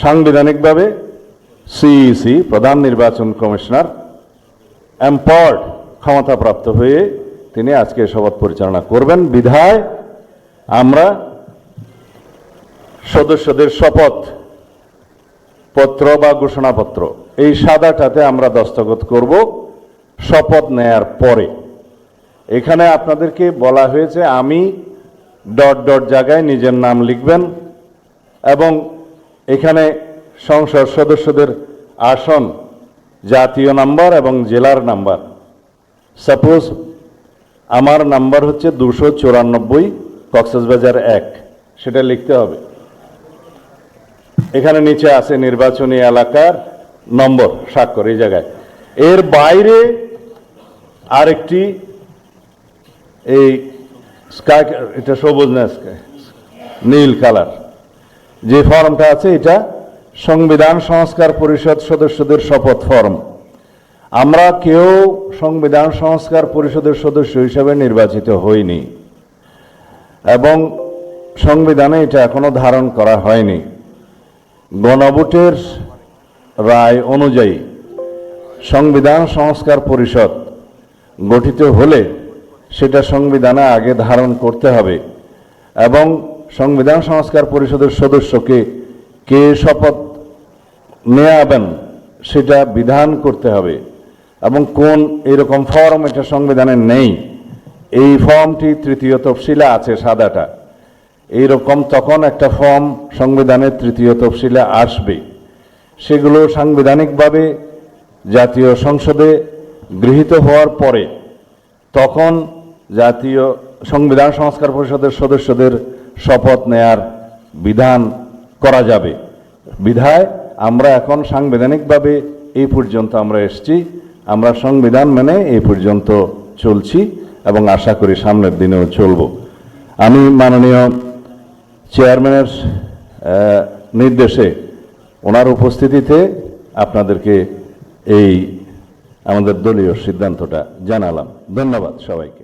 সাংবিধানিকভাবে CEC প্রধান নির্বাচন commissioner empowered ক্ষমতাপ্রাপ্ত হয়ে তিনি আজকে শপথ পরিচালনা করবেন। বিধায় আমরা সদস্যদের শপথ পত্র বা ঘোষণাপত্র এই সাদাটাতে আমরা দস্তখত করব শপথ নেয়ার পরে। এখানে আপনাদেরকে বলা হয়েছে আমি ডট ডট জায়গায় নিজের নাম লিখবেন এবং এখানে সংসদ সদস্যদের আসন, জাতীয় নাম্বার এবং জেলার নাম্বার। সাপোজ আমার নাম্বার হচ্ছে 294 কক্সবাজার 1, সেটা লিখতে হবে। এখানে নিচে আছে নির্বাচনী এলাকার নম্বর, স্বাক্ষর এই জায়গায়। এর বাইরে আরেকটি এই স্কাই, এটা সবুজ না স্কাই, নীল কালার যে ফর্মটা আছে, এটা সংবিধান সংস্কার পরিষদ সদস্যদের শপথ ফর্ম। আমরা কেউ সংবিধান সংস্কার পরিষদের সদস্য হিসেবে নির্বাচিত হইনি এবং সংবিধানে এটা এখনো ধারণ করা হয়নি। গণভোটের রায় অনুযায়ী সংবিধান সংস্কার পরিষদ গঠিত হলে সেটা সংবিধানে আগে ধারণ করতে হবে এবং সংবিধান সংস্কার পরিষদের সদস্যকে কে শপথ নেওয়াবেন সেটা বিধান করতে হবে এবং কোন এরকম ফর্ম এটা সংবিধানে নেই। এই ফর্মটি তৃতীয় তফসিলে আছে, সাদাটা এইরকম। তখন একটা ফর্ম সংবিধানের তৃতীয় তফসিলে আসবে, সেগুলো সাংবিধানিকভাবে জাতীয় সংসদে গৃহীত হওয়ার পরে তখন জাতীয় সংবিধান সংস্কার পরিষদের সদস্যদের শপথ নেয়ার বিধান করা যাবে। বিধায় আমরা এখন সাংবিধানিকভাবে এই পর্যন্ত আমরা এসেছি, আমরা সংবিধান মেনে এই পর্যন্ত চলছি এবং আশা করি সামনের দিনেও চলব। আমি মাননীয় চেয়ারম্যানের নির্দেশে ওনার উপস্থিতিতে আপনাদেরকে এই আমাদের দলীয় সিদ্ধান্তটা জানালাম। ধন্যবাদ সবাইকে।